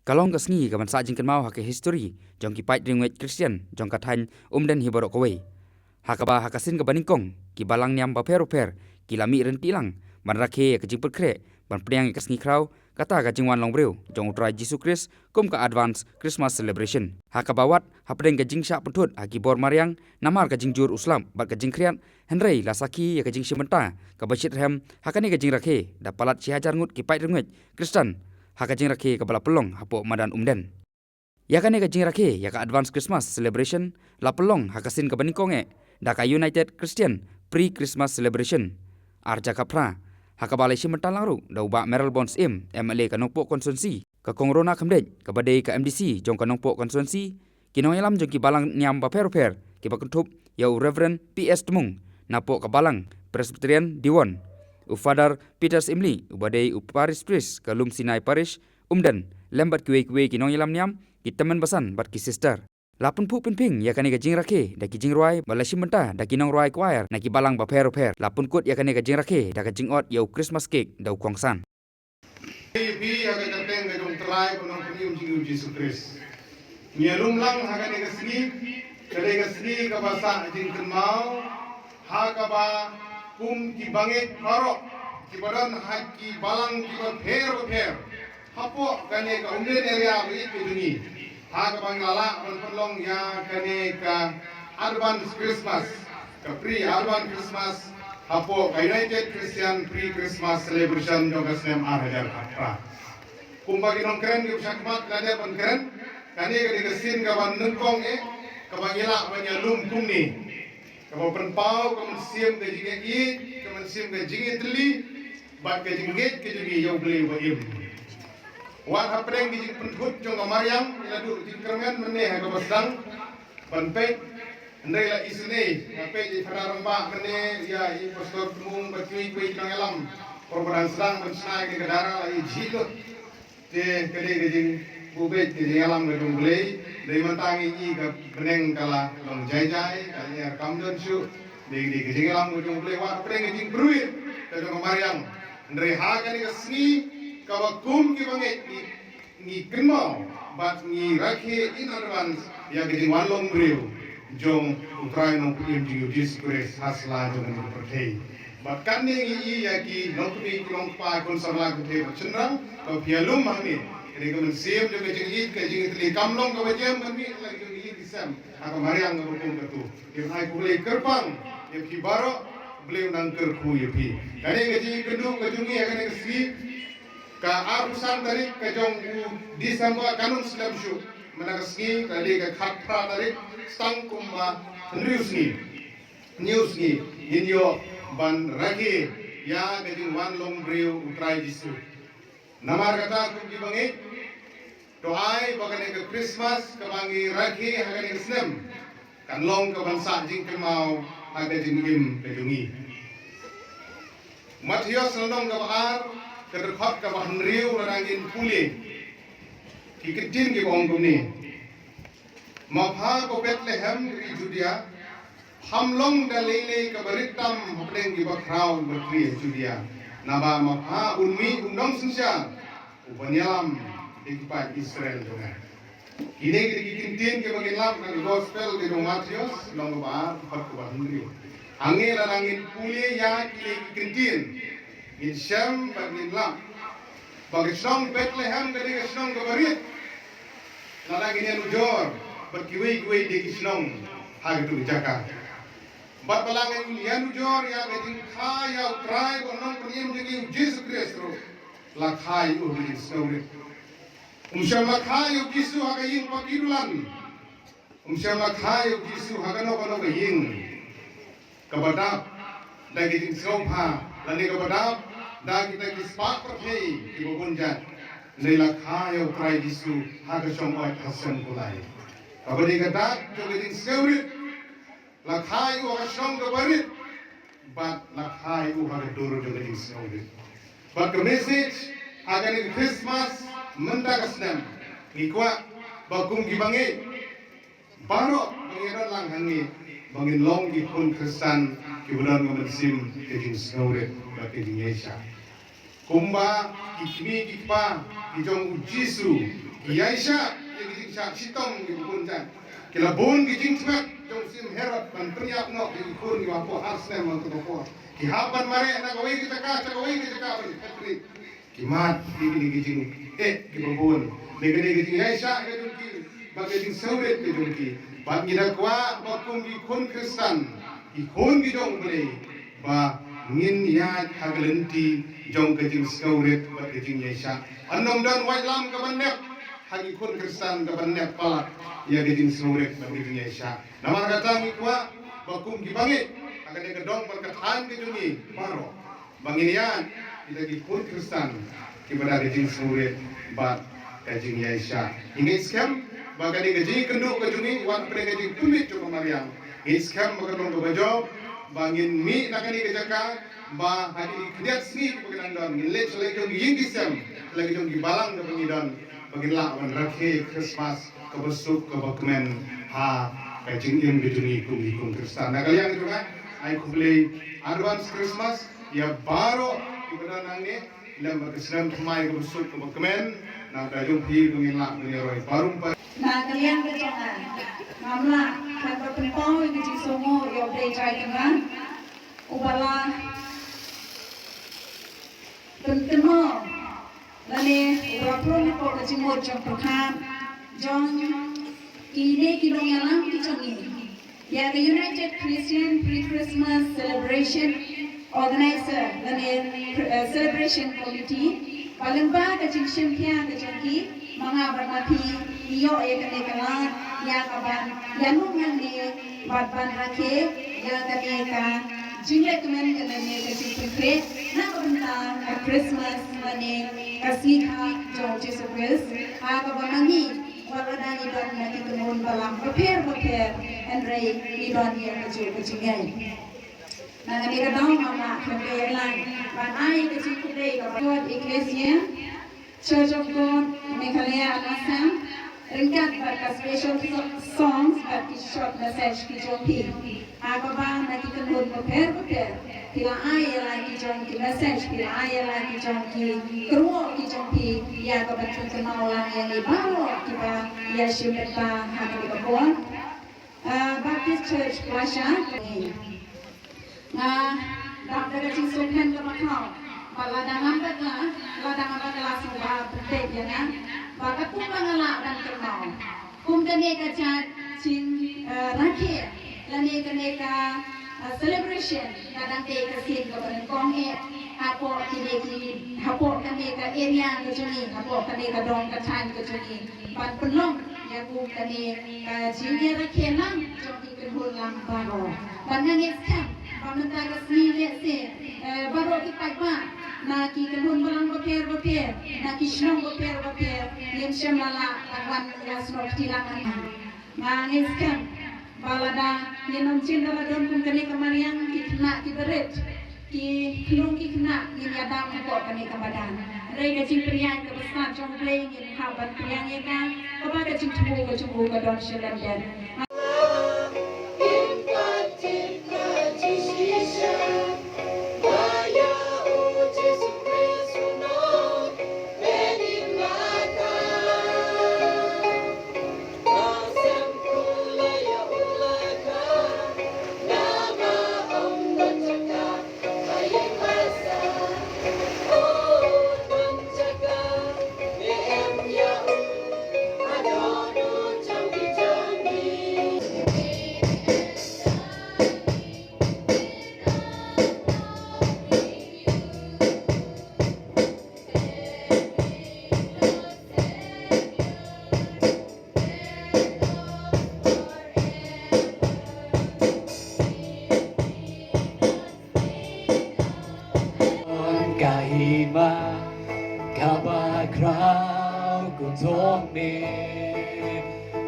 Kalong kasngi kaman sa jingkan mau hake history jong ki pait ringwet Christian jong kathan Umden hiborok kowe. Hakaba hakasin ka baningkong ki balang nyam ba per ki lami ren tilang man rakhe ka jing perkre ban priang kasngi kraw kata ka jingwan longbreu jong utrai Jesus Christ kum ka advance Christmas celebration. Hakaba wat hapdeng ka jing sya pentut haki bor mariang namar ka jing jur uslam bat ka jing kriat henrei lasaki ya ka jing simenta ka bashit hem hakani ka jing rakhe da palat si hajar ngut ki pait ringwet Christian haka jing rakhe ka bala pelong hapo madan Umden. Ya kane ka jing rakhe ya ka advance Christmas celebration la pelong hakasin ka baningkonge da ka United Christian pre-Christmas celebration. Arja kapra haka balai simenta langru da uba Merrill Bonds MLA ka nongpo konstituensi ka kongrona kamdej ka badai ka MDC jong ka nongpo konstituensi kinong elam jong ki balang nyam ba per ki bakentup ya Reverend PS Temung napo ka balang Presbyterian Diwan Father Peters Imli ubadai Parish Priest ka Lum Sinai Parish Umden lembat kuwe kinong ilam niam ki teman basan bat ki sister lapun pu penping ya kane ka jing rakhe da ki jing roi bala simenta da ki nong roi choir na ki balang ba per lapun kut ya kane ka jing rakhe da ka jing ot ya Christmas cake da kwangsan bi ya ka teng ga dong trai ko nong punium jing Jesus Christ nya lum lang ha kane ka sni ka basa jing kenmau ha ka ba kum ki bangit harok ki badan haki balang ki per hapo kane ka Umden area ri ki dungi ha ka bang lala on Pynlong ya kane ka advance Christmas ka pre advance Christmas hapo ka United Christian pre Christmas celebration jong ka snem hajar pra kum bagi nong keren ki sakmat kane pan keren kane ka digesin ka ban nengkong ka bang ila banya lum kum ni kamu penpau, kamu siam ke jinget i, kamu siam ke jinget teli, bat ke jinget ke jingi yang beli waim. Wan hapreng di jing penhut jong kamariang, ila du jing kermen meneh ka basang, banpek, ndai la isune, ngape di fararang ba meneh ya i pastor Temung batui kui nang alam, korban sedang bensai ke kedara la i jilut. Te kede ke jing bubet ke jing alam ke jong beli. Dari mantangi ini ke beneng kala long jai kalinya kamdon su di kejengelam ujung lewat pring jing bruit ke jong mariang dari haga ni kesni kawakum ki banget ni kenmo bat ni rakhe in advance ya ke jing wanlong breu jong utrai no pim jing Jesus Christ hasla jong ni perthei bat kan ni ya ki nokni long pa konserla ke the chenrang ko pialum mangni ini kemen siam juga jengit ke jengit li kamlong ke bajam kami lagi jengit disam aku mariang ke hukum ketu yang ai kulai kerpang yang kibaro beliau nang kerku yepi kani ke jengit kedung ke jungi akan ke sri ka arusan dari ke jong disamba kanun Islam syu menak sgi kali ke khatra dari stang kumba news ni inyo ban ragi ya ke jeng wan long breu utrai jisu namar kata aku bangi doai bagane ke Christmas ke bangi rakhi hagane ke snem kan long ke bangsa jing ke mau aga jing im ke jungi Matius nong ke baar ke rekhot ke bahan riu rangin puli ki kedin ki bong kumni mapha ko Bethlehem ri Judea hamlong dalile ke beritam hapdeng ki bakrau berkri Judea naba mapha unmi undong sinsya upanyalam ikipat Israel juga. Kini kita kintin ke bagian lam dengan gospel di Matius nong ba perkubat hendri. Angin dan angin puli ya kini kintin. In Syam bagian lam. Bagi senong Bethlehem dari senong kebarit. Nala gini ujor berkiwi-kiwi di senong hari itu dijaka. Bat balangan yang ujor ya beting kaya utrai konong periem jadi Jesus Kristus. Lakai di senong. Umsyam lakai Yesu haga ying pakidulan. Umsyam lakai Yesu haga no ying. Kabadap dagi ting sopha lani kabadap dagi dagi spak perhei ibubunjat. Nei lakai utrai Yesu haga somoi hasan kulai. Kabadi kadak jogi ting seurit. Lakai haga som kabarit. But lakai haga duru jogi ting seurit. But the message haga ni Christmas menda kasnem ngikwa bagum gibangi baro pangeran lang hangi bangin long gi pun Kristen ki bulan ngabensim ke jing sore ba ke jing Yesus kumba kikmi kikpa ki jong Jisu Yaisha yang syak sitom di bukun jan. Kila bun gijing semak jong sim herap ban penyak nok di kun di wapo arsnem untuk wapo. Ki hapan mare na kawai kita ka ban petri. Ki mat di gijing ki bun. Negeri gijing Yaisha ke jong ki bagai jing sauret ke jong ki. Ban kita kwa bakum di kun Kristen. Ki kun gijong beli ba ngin ya haglenti jong ke jing sauret ba gijing Yaisha. Anom dan wailam ke bandep hagi kun Kristen ke bandep palak ya gejing surek bagi dunia Isya. Nama kata mikwa bakum gibangi akan dia kedong perkataan ke dunia paro. Banginian kita di kun Kristen kepada gejing surek bat gejing Isya. Ingat skam bagai dia gejing kenduk ke dunia wan pada gejing tumit cukup Maryam. Ingat skam bagai dong kebajo bangin mi nak ni kejaka ba hadi kediat sini kepada dan ngilet selai jong yingkisam lagi jong gibalang ke pengidan baginlah wan rakhe Christmas kebesuk kebakmen ha kajing yang bejuni kum Kristen. Nah kalian itu kan, aku beli advance Christmas ya baru ibadah nangni dalam Islam semai kebesuk kebakmen. Nah kajung pi mengelak menyeroi baru. Nah kalian kejongan, mamla kan berpentong yang kecil semua yang beli cai kan, ubala pentemo, lalu ubala pun kau kecil mau jemputkan. John kini kidong yalang kichongi. Ya the United Christian Pre-Christmas Celebration Organizer dan Celebration Committee palemba kecing sympia kecengki mga bermati iyo kene kala ya kaban yanung yang di badban hake ya kene ka jinglet men kene kecing pre na kabanta Christmas mane kasika jo Jesus Christ ha kabangi wala ni don na kitunun balang prepare and ray ni don ya kecil ngai na ni kadang mama kembe lang ban ai kecil kudai ka God Ecclesia Church of God Meghalaya Assam ringkat bar special songs bar ki short message ki jompi aga ba na kitunun prepare kila ai la ki jompi message kila ai la ki jompi kruo ki jompi ya ka batun kenaulan yang baru kita ya syukurta hati kebuan Baptist Church Plasha dak daga cing sokhen ke makau ladang ambat la sudah berbeda ya kan baka tumbang ala dan kemau kum kene ka cing rakhe lane kene ka celebration kadang te ka sin ka ban kong he hapo kene ki hapo kene ka area ka juni hapo kene ka dong ka chan ka juni ban Pynlong ya kum kene ka cing rakhe lang jom ki kan hulang baro ban ngis kam pamenta ka sni se baro ki pagba na ki kanhun balang baper na ki shnong baper yem shamala agwan ya snok tilangan na ngeskam balada yenom cindala don kum kane kamariang ki kena ki beret ki klung ki kena ni yadam ko kane kamadan rei ka cing priang ka besar jong playing in haban priang ye ka ba ka cing tubu ka don shelan den Kahima kabakrao kutome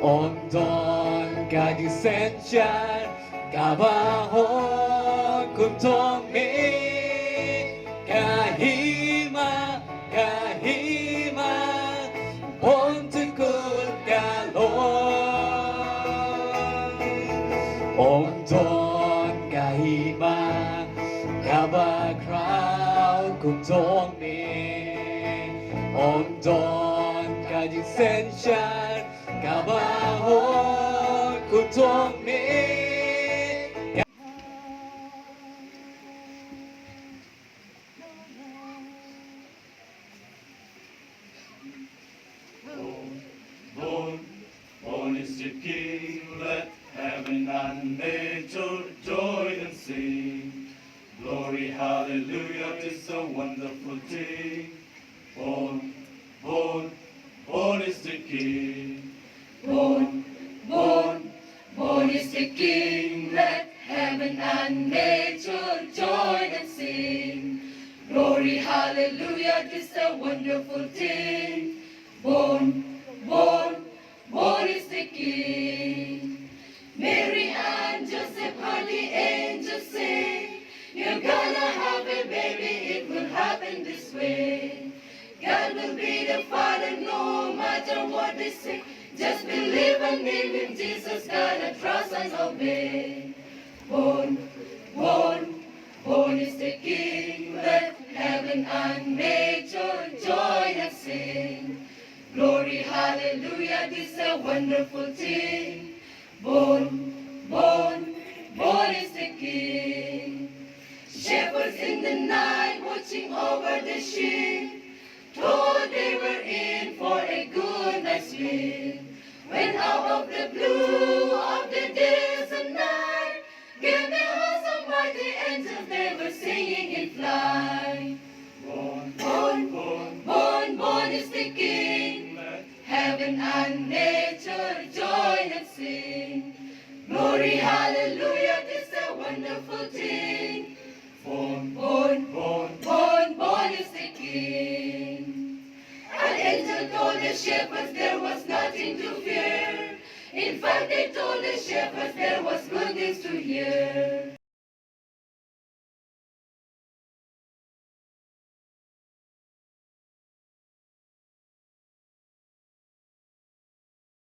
Ondon kadisenjan kabahon kutome Kahima ontukul galon Ondon kahima kabakrao kutome Ondon Jing Sen Shan Kabahon Kutok Ni Born is the King, let heaven and nature join and sing. Glory, hallelujah, 'tis a wonderful thing. Born is the King. Born is the King, let heaven and nature join and sing. Glory, hallelujah, 'tis a wonderful thing. Born is the King. Mary and Joseph heard the angel say, you're gonna have a baby, it will happen this way. God will be the Father no matter what they say. Just believe and name him Jesus, gotta trust and obey. Born is the King, let heaven and nature join and sing. Glory, hallelujah, this is a wonderful thing. Born is the King. Shepherds in the night watching over the sheep, told they were in for a good night's sleep. When out of the blue of the days and night, came the host of mighty angels, they were singing in flight. Born is the King. Heaven and nature join and sing. Glory, hallelujah, this is a wonderful thing. Born is the King. An angel told the shepherds there was nothing to fear. In fact, they told the shepherds there was good news to hear.